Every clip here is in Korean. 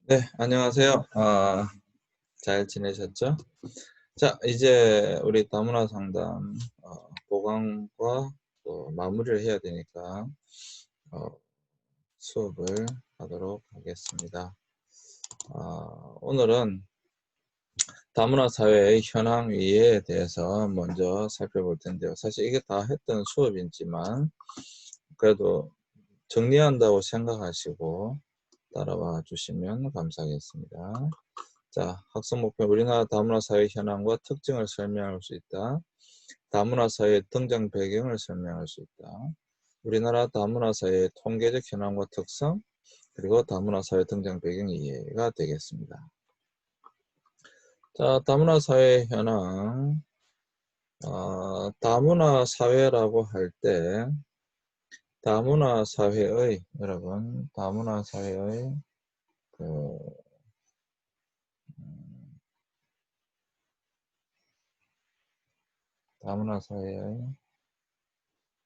네, 안녕하세요. 잘 지내셨죠? 자, 이제 우리 다문화 상담 보강과 또 마무리를 해야 되니까 어, 수업을 하도록 하겠습니다. 오늘은 다문화 사회의 현황 위에 대해서 먼저 살펴볼 텐데요. 사실 이게 다 했던 수업이지만 그래도 정리한다고 생각하시고 따라와 주시면 감사하겠습니다. 자, 학습 목표 우리나라 다문화 사회 현황과 특징을 설명할 수 있다. 다문화 사회의 등장 배경을 설명할 수 있다. 우리나라 다문화 사회의 통계적 현황과 특성, 그리고 다문화 사회 등장 배경이 이해가 되겠습니다. 자, 다문화 사회 현황. 다문화 사회라고 할 때 다문화 사회의 여러분 다문화 사회의 그 다문화 사회의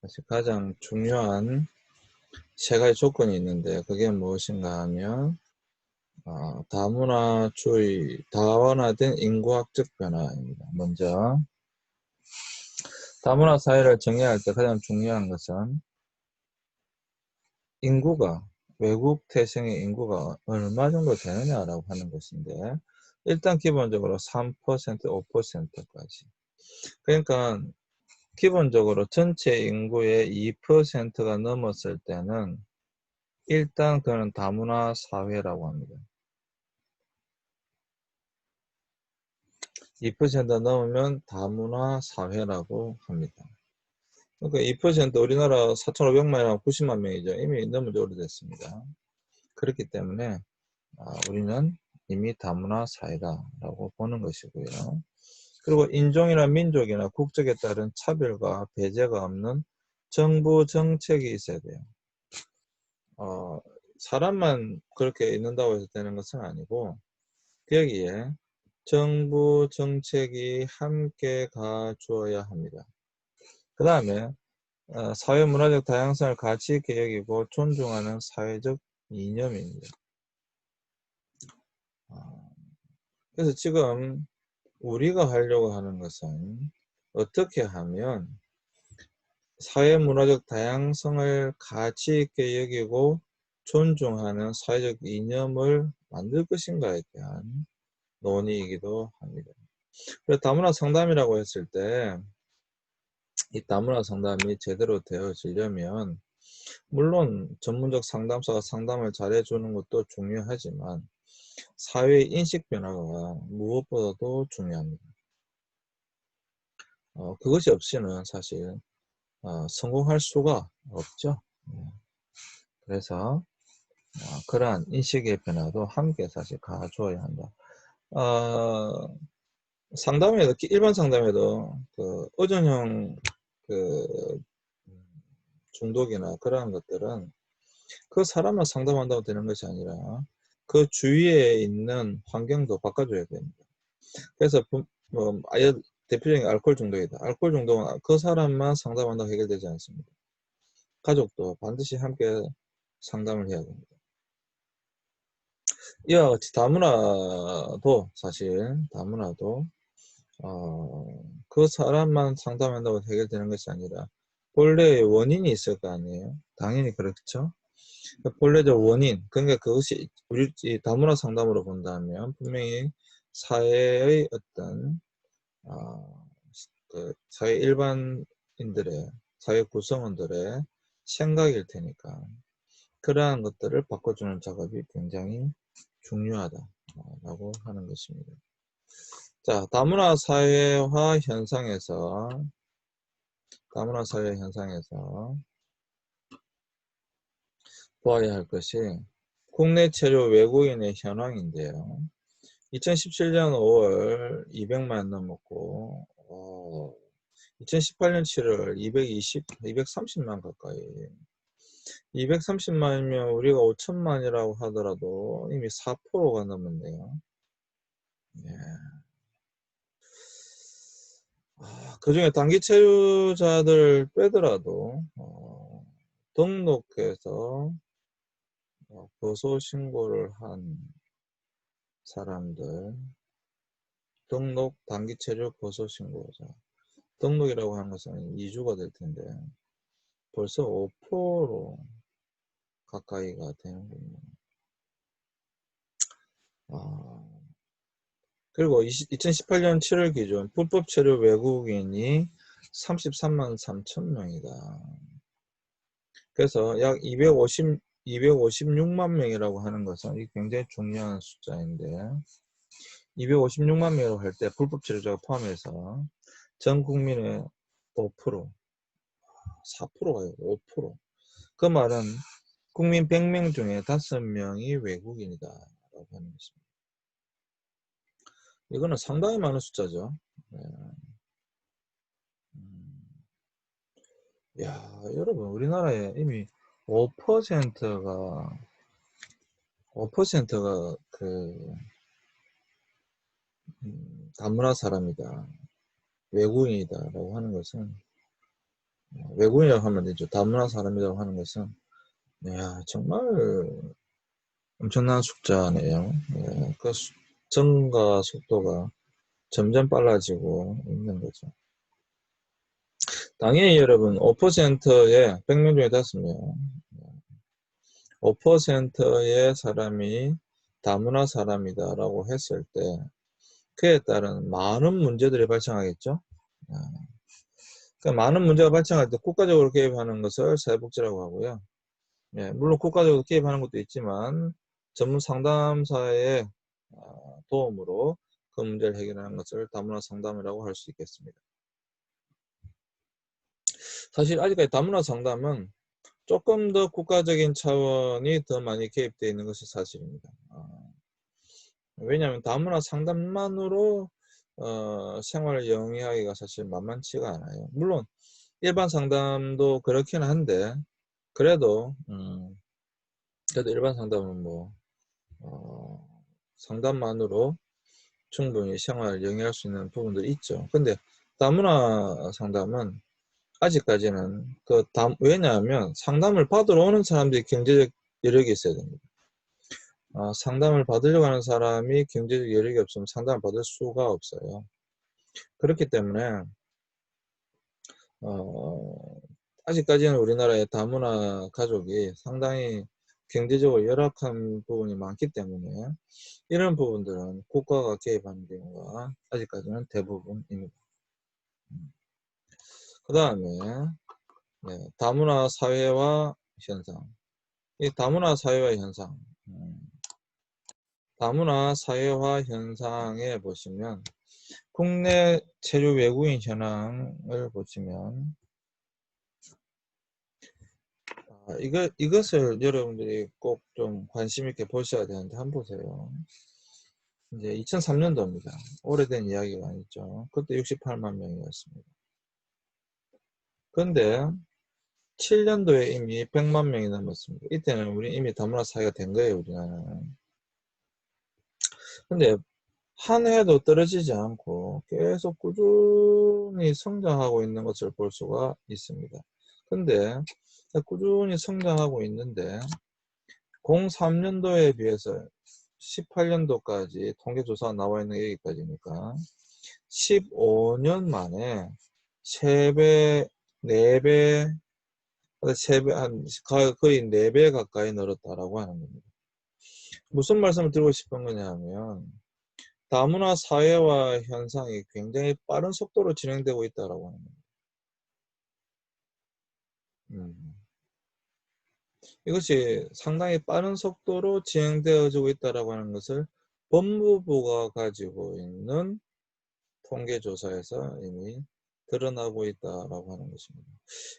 사실 가장 중요한 세 가지 조건이 있는데 그게 무엇인가 하면 다문화주의, 다원화된 인구학적 변화입니다. 먼저 다문화 사회를 정의할 때 가장 중요한 것은 인구가 외국 태생의 인구가 얼마 정도 되느냐라고 하는 것인데 일단 기본적으로 3%, 5%까지 그러니까 기본적으로 전체 인구의 2%가 넘었을 때는 일단 그는 다문화 사회라고 합니다. 2% 넘으면 다문화 사회라고 합니다. 그러니까 2% 우리나라 4,500만이랑 90만 명이죠. 이미 너무 오래됐습니다. 그렇기 때문에 우리는 이미 다문화 사회다라고 보는 것이고요. 그리고 인종이나 민족이나 국적에 따른 차별과 배제가 없는 정부 정책이 있어야 돼요. 사람만 그렇게 있는다고 해서 되는 것은 아니고 여기에 정부 정책이 함께 가주어야 합니다. 그 다음에 사회문화적 다양성을 가치 있게 여기고 존중하는 사회적 이념입니다. 그래서 지금 우리가 하려고 하는 것은 어떻게 하면 사회문화적 다양성을 가치 있게 여기고 존중하는 사회적 이념을 만들 것인가에 대한 논의이기도 합니다. 그래서 다문화 상담이라고 했을 때 이 다문화 상담이 제대로 되어지려면 물론 전문적 상담사가 상담을 잘해주는 것도 중요하지만 사회의 인식 변화가 무엇보다도 중요합니다. 그것이 없이는 사실 성공할 수가 없죠. 그래서 그러한 인식의 변화도 함께 사실 가져야 한다. 상담에도 일반 상담에도 그 의존형 그 중독이나 그러한 것들은 그 사람만 상담한다고 되는 것이 아니라 그 주위에 있는 환경도 바꿔줘야 됩니다. 그래서 아예 대표적인 알코올 중독이다. 알코올 중독은 그 사람만 상담한다고 해결되지 않습니다. 가족도 반드시 함께 상담을 해야 됩니다. 이와 같이 다문화도 사실 다문화도 그 사람만 상담한다고 해결되는 것이 아니라 본래의 원인이 있을 거 아니에요. 당연히 그렇죠. 본래적 원인, 그러니까 그것이 우리 다문화 상담으로 본다면 분명히 사회의 어떤 그 사회 일반인들의 사회 구성원들의 생각일 테니까 그러한 것들을 바꿔주는 작업이 굉장히 중요하다라고 하는 것입니다. 자, 다문화 사회화 현상에서 보아야 할 것이 국내 체류 외국인의 현황인데요. 2017년 5월 200만 넘었고 2018년 7월 230만 가까이 230만이면 우리가 5천만이라고 하더라도 이미 4%가 넘었네요. 예. 그 중에 단기 체류자들 빼더라도 등록해서 거소 신고를 한 사람들 등록 단기 체류 고소 신고자. 등록이라고 하는 것은 2주가 될 텐데 벌써 5% 가까이가 되는군요. 그리고 2018년 7월 기준 불법 체류 외국인이 33만 3천 명이다. 그래서 약 256만 명이라고 하는 것은 굉장히 중요한 숫자인데 256만 명이라고 할 때 불법 체류자가 포함해서 전 국민의 5%, 4%가 아니고 5%. 그 말은 국민 100명 중에 5명이 외국인이다 라고 하는 것입니다. 이거는 상당히 많은 숫자죠. 네. 야, 여러분 우리나라에 이미 5%가 그 다문화 사람이다, 외국인이다라고 하는 것은 외국인이라고 하면 되죠. 다문화 사람이라고 하는 것은 야, 정말 엄청난 숫자네요. 예, 그 증가 속도가 점점 빨라지고 있는 거죠. 당연히 여러분 5%의 100명 중에 5명 5%의 사람이 다문화 사람이다 라고 했을 때 그에 따른 많은 문제들이 발생하겠죠. 그러니까 많은 문제가 발생할 때 국가적으로 개입하는 것을 사회복지라고 하고요. 예, 물론 국가적으로 개입하는 것도 있지만 전문 상담사의 도움으로 그 문제를 해결하는 것을 다문화 상담이라고 할 수 있겠습니다. 사실 아직까지 다문화 상담은 조금 더 국가적인 차원이 더 많이 개입되어 있는 것이 사실입니다. 왜냐하면 다문화 상담만으로 생활을 영위하기가 사실 만만치가 않아요. 물론 일반 상담도 그렇긴 한데 그래도 일반 상담은 뭐 상담만으로 충분히 생활을 영위할 수 있는 부분들이 있죠. 근데 다문화 상담은 아직까지는 왜냐하면 상담을 받으러 오는 사람들이 경제적 여력이 있어야 됩니다. 상담을 받으려고 하는 사람이 경제적 여력이 없으면 상담을 받을 수가 없어요. 그렇기 때문에 아직까지는 우리나라의 다문화 가족이 상당히 경제적으로 열악한 부분이 많기 때문에 이런 부분들은 국가가 개입하는 경우가 아직까지는 대부분입니다. 그 다음에 다문화 사회화 현상. 이 다문화 사회화 현상. 다문화 사회화 현상에 보시면 국내 체류 외국인 현황을 보시면 이것을 여러분들이 꼭 좀 관심 있게 보셔야 되는데 한번 보세요. 이제 2003년도입니다. 오래된 이야기가 아니죠. 그때 68만 명이었습니다. 근데 7년도에 이미 100만 명이 넘었습니다. 이때는 우리 이미 다문화 사회가 된 거예요, 우리나라는. 근데 한 해도 떨어지지 않고 계속 꾸준히 성장하고 있는 것을 볼 수가 있습니다. 근데 꾸준히 성장하고 있는데 03년도에 비해서 18년도까지 통계조사가 나와 있는 게 여기까지니까 15년 만에 3배, 4배, 3배, 거의 4배 가까이 늘었다라고 하는 겁니다. 무슨 말씀을 드리고 싶은 거냐 하면 다문화 사회화 현상이 굉장히 빠른 속도로 진행되고 있다라고 하는 겁니다. 이것이 상당히 빠른 속도로 진행되어지고 있다라고 하는 것을 법무부가 가지고 있는 통계조사에서 이미 드러나고 있다라고 하는 것입니다.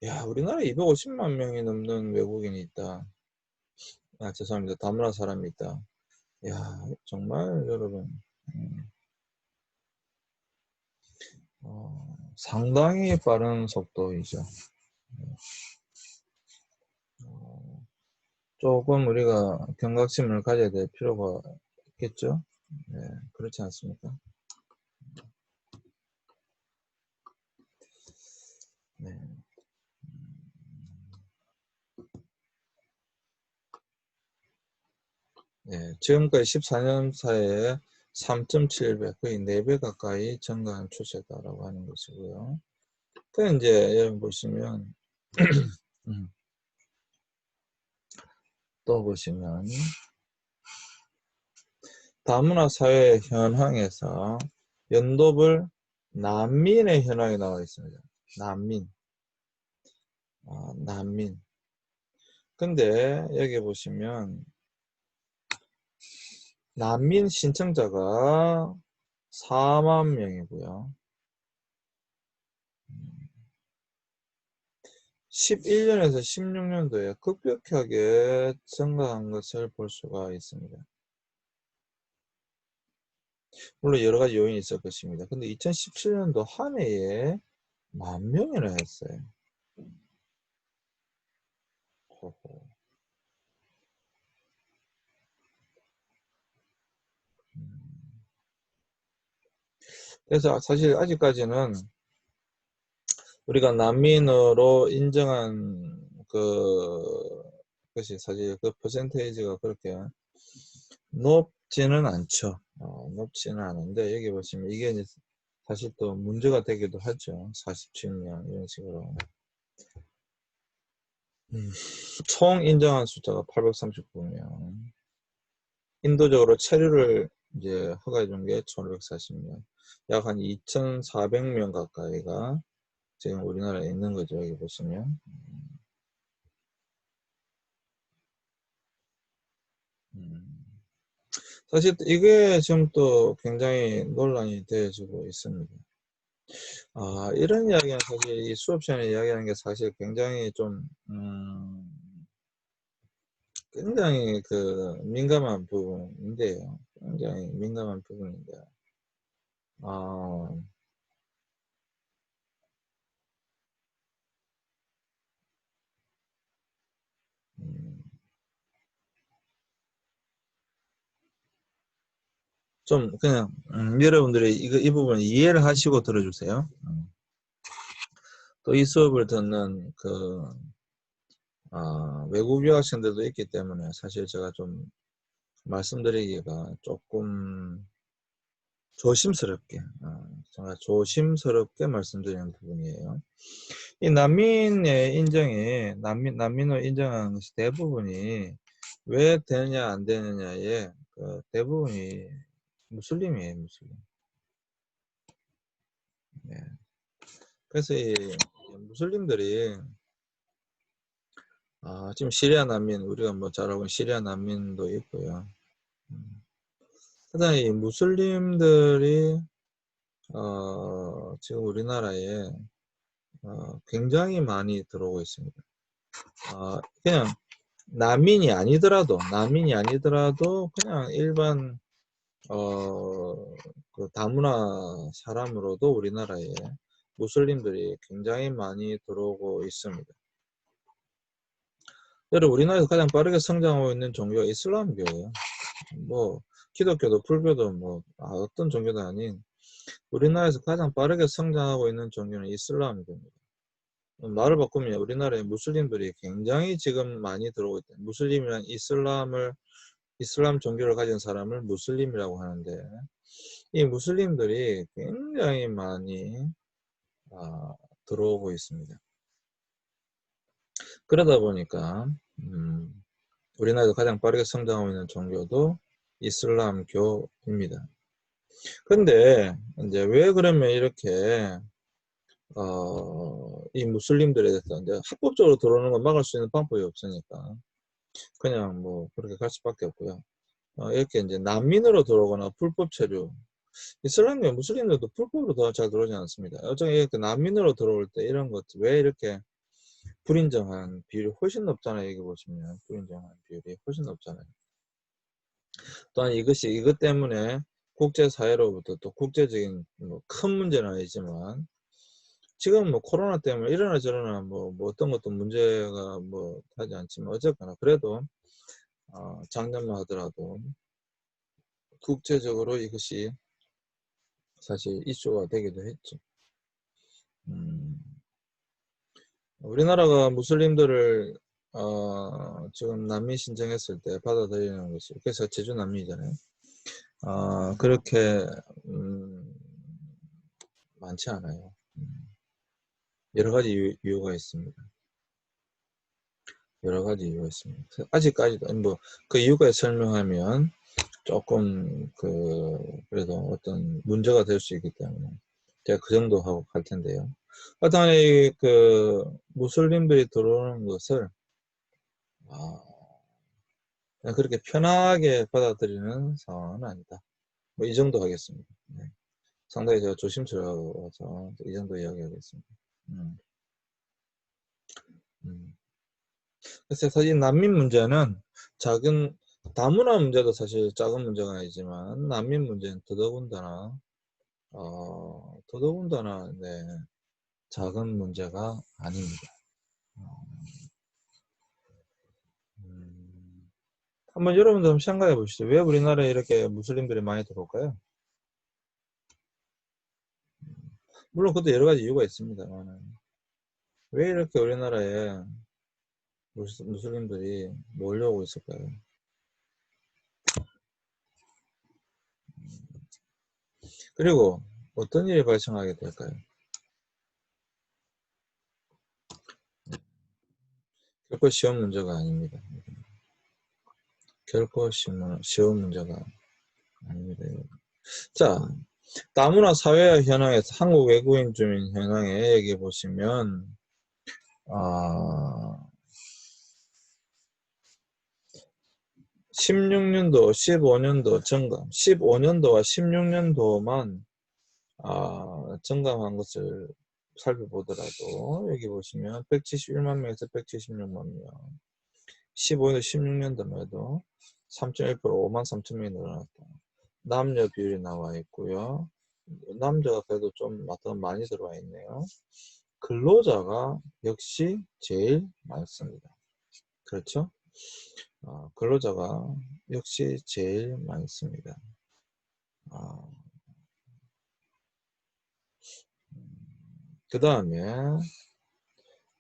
야, 우리나라에 250만 명이 넘는 외국인이 있다. 죄송합니다. 다문화 사람이 있다. 야, 정말 여러분 상당히 빠른 속도이죠. 조금 우리가 경각심을 가져야 될 필요가 있겠죠? 네, 그렇지 않습니까? 네. 예, 지금까지 14년 사이에 3.7배, 거의 4배 가까이 증가한 추세다라고 하는 것이고요. 그 이제 여러분 보시면 또 보시면 다문화 사회 현황에서 연도별 난민의 현황이 나와 있습니다. 난민. 난민. 근데 여기 보시면 난민 신청자가 4만 명이고요. 11년에서 16년도에 급격하게 증가한 것을 볼 수가 있습니다. 물론 여러 가지 요인이 있을 것입니다. 근데 2017년도 한 해에 10,000명이나 했어요. 호호. 그래서 사실 아직까지는 우리가 난민으로 인정한 것이 사실 그 퍼센테이지가 그렇게 높지는 않죠. 높지는 않은데 여기 보시면 이게 이제 사실 또 문제가 되기도 하죠. 47명 이런 식으로. 총 인정한 숫자가 839명. 인도적으로 체류를 이제 허가해 준 게 1,540명. 약 한 2,400명 가까이가 지금 우리나라에 있는 거죠. 여기 보시면. 사실 이게 지금 또 굉장히 논란이 되어지고 있습니다. 이런 이야기는 사실 이 수업 시간에 이야기하는 게 사실 굉장히 좀, 굉장히 그 민감한 부분인데요. 굉장히 민감한 부분인데요. 음, 좀 그냥 여러분들이 이 부분 이해를 하시고 들어주세요. 또 이 수업을 듣는 외국 유학생들도 있기 때문에 사실 제가 좀 말씀드리기가 조금 조심스럽게, 제가 조심스럽게 말씀드리는 부분이에요. 이 난민의 인정이, 난민을 인정하는 것이 대부분이 왜 되느냐, 안 되느냐에 대부분이 무슬림이에요, 무슬림. 네. 그래서 이 무슬림들이, 지금 시리아 난민, 우리가 뭐 잘 알고 있는 시리아 난민도 있고요. 그다음에 이 무슬림들이, 지금 우리나라에, 굉장히 많이 들어오고 있습니다. 그냥 난민이 아니더라도 그냥 일반 그 다문화 사람으로도 우리나라에 무슬림들이 굉장히 많이 들어오고 있습니다. 여러분, 우리나라에서 가장 빠르게 성장하고 있는 종교가 이슬람교예요. 뭐 기독교도 불교도 뭐 어떤 종교도 아닌 우리나라에서 가장 빠르게 성장하고 있는 종교는 이슬람교입니다. 말을 바꾸면 우리나라에 무슬림들이 굉장히 지금 많이 들어오고 있다. 무슬림이란 이슬람 종교를 가진 사람을 무슬림이라고 하는데 이 무슬림들이 굉장히 많이 들어오고 있습니다. 그러다 보니까 우리나라에서 가장 빠르게 성장하고 있는 종교도 이슬람교입니다. 근데 이제 왜 그러면 이렇게 이 무슬림들에 대해서 이제 합법적으로 들어오는 건 막을 수 있는 방법이 없으니까 그냥 뭐 그렇게 갈 수밖에 없고요. 이렇게 이제 난민으로 들어오거나 불법 체류, 이슬람교 무슬림들도 불법으로 더 잘 들어오지 않습니다. 어쩌면 이렇게 난민으로 들어올 때 이런 것들 왜 이렇게 불인정한 비율이 훨씬 높잖아요. 여기 보시면 불인정한 비율이 훨씬 높잖아요. 또한 이것 때문에 국제사회로부터 또 국제적인 큰 문제는 아니지만 지금 뭐 코로나 때문에 이러나 저러나 뭐 어떤 것도 문제가 뭐 하지 않지만 어쨌거나 그래도 작년만 하더라도 국제적으로 이것이 사실 이슈가 되기도 했죠. 우리나라가 무슬림들을 지금 난민 신청했을 때 받아들이는 것이, 그래서 제주 난민이잖아요. 그렇게 많지 않아요. 여러 가지 이유가 있습니다. 여러 가지 이유가 있습니다. 아직까지도 뭐 그 이유까지 설명하면 조금 그래도 어떤 문제가 될 수 있기 때문에 제가 그 정도 하고 갈 텐데요. 하여튼 무슬림들이 들어오는 것을 그냥 그렇게 편하게 받아들이는 상황은 아니다. 뭐 이 정도 하겠습니다. 네. 상당히 제가 조심스러워서 이 정도 이야기하겠습니다. 음. 그래서 사실 난민 문제는 다문화 문제도 사실 작은 문제가 아니지만 난민 문제는 더더군다나 네, 작은 문제가 아닙니다. 한번 여러분들 한번 생각해 보시죠. 왜 우리나라에 이렇게 무슬림들이 많이 들어올까요? 물론 그것도 여러 가지 이유가 있습니다만 왜 이렇게 우리나라에 무슬림들이 몰려오고 있을까요? 그리고 어떤 일이 발생하게 될까요? 결코 쉬운 문제가 아닙니다. 결코 쉬운 문제가 아닙니다. 자, 다문화 사회 현황에서 한국 외국인 주민 현황에 여기 보시면 16년도, 15년도 증감, 15년도와 16년도만 증감한 것을 살펴보더라도 여기 보시면 171만 명에서 176만 명, 15년도, 16년도만 해도 3.1% 5만 3천 명이 늘어났다. 남녀 비율이 나와 있고요. 남자가 그래도 좀 많이 들어와 있네요. 근로자가 역시 제일 많습니다. 그렇죠? 근로자가 역시 제일 많습니다. 그 다음에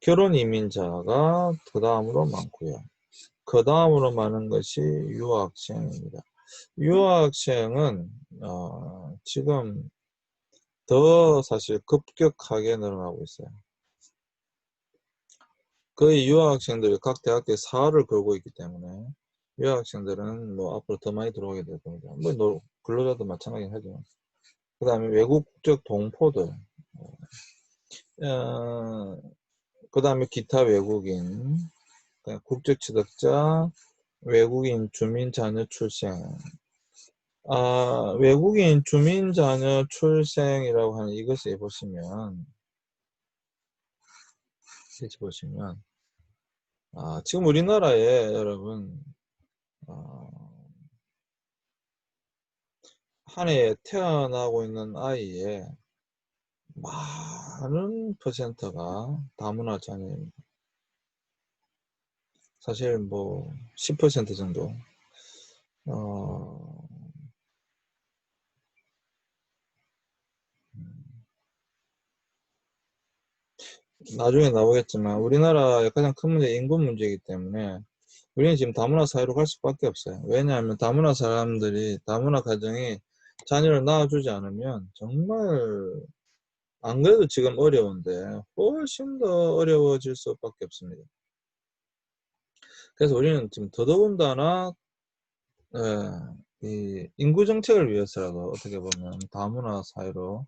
결혼 이민자가 그 다음으로 많고요. 그 다음으로 많은 것이 유학생입니다. 유학생은 지금 더 사실 급격하게 늘어나고 있어요. 거의 유학생들이 각 대학교에 사활을 걸고 있기 때문에 유학생들은 뭐 앞으로 더 많이 들어오게 될 겁니다. 뭐 근로자도 마찬가지긴 하지만. 그 다음에 외국적 동포들, 그 다음에 기타 외국인, 국적 취득자, 외국인 주민 자녀 출생. 외국인 주민 자녀 출생이라고 하는 이것을 보시면 지금 우리나라에 여러분 한 해에 태어나고 있는 아이의 많은 퍼센트가 다문화 자녀입니다. 사실 뭐 10% 정도. 나중에 나오겠지만 우리나라의 가장 큰 문제 인구 문제이기 때문에 우리는 지금 다문화 사회로 갈 수밖에 없어요. 왜냐하면 다문화 가정이 자녀를 낳아주지 않으면 정말 안 그래도 지금 어려운데 훨씬 더 어려워질 수밖에 없습니다. 그래서 우리는 지금 더더군다나 이 인구 정책을 위해서라도 어떻게 보면 다문화 사회로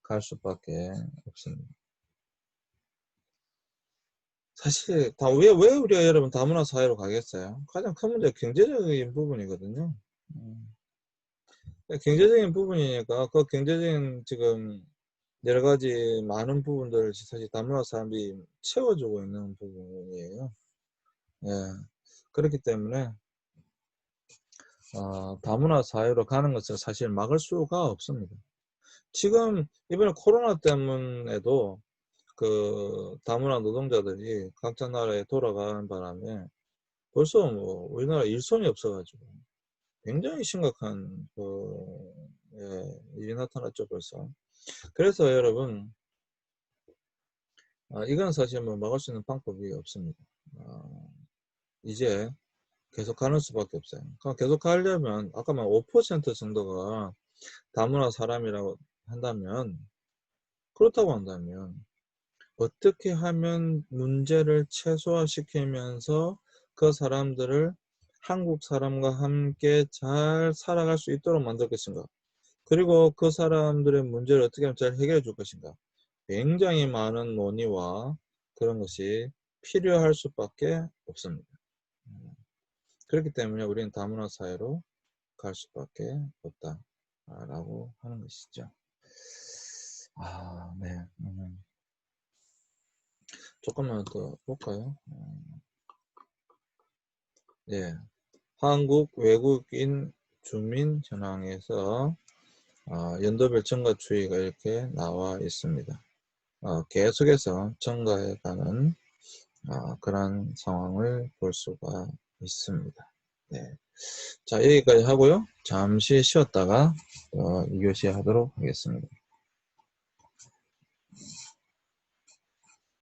갈 수밖에 없습니다. 사실 왜 우리가 여러분 다문화 사회로 가겠어요? 가장 큰 문제가 경제적인 부분이거든요. 경제적인 부분이니까 그 경제적인 지금 여러 가지 많은 부분들을 사실 다문화 사람들이 채워주고 있는 부분이에요. 예. 그렇기 때문에 다문화 사회로 가는 것을 사실 막을 수가 없습니다. 지금 이번에 코로나 때문에도 그 다문화 노동자들이 각자 나라에 돌아가는 바람에 벌써 뭐 우리나라 일손이 없어가지고 굉장히 심각한 일이 나타났죠 벌써. 그래서 여러분 이건 사실 뭐 막을 수 있는 방법이 없습니다. 이제 계속 가는 수밖에 없어요. 그럼 계속 가려면 아까 말 5% 정도가 다문화 사람이라고 한다면, 그렇다고 한다면 어떻게 하면 문제를 최소화시키면서 그 사람들을 한국 사람과 함께 잘 살아갈 수 있도록 만들 것인가? 그리고 그 사람들의 문제를 어떻게 하면 잘 해결해 줄 것인가? 굉장히 많은 논의와 그런 것이 필요할 수밖에 없습니다. 그렇기 때문에 우리는 다문화 사회로 갈 수밖에 없다라고 하는 것이죠. 네. 조금만 더 볼까요? 예. 한국 외국인 주민 현황에서 연도별 증가 추이가 이렇게 나와 있습니다. 계속해서 증가해가는 그런 상황을 볼 수가 있습니다. 네. 자, 여기까지 하고요. 잠시 쉬었다가 2교시 하도록 하겠습니다.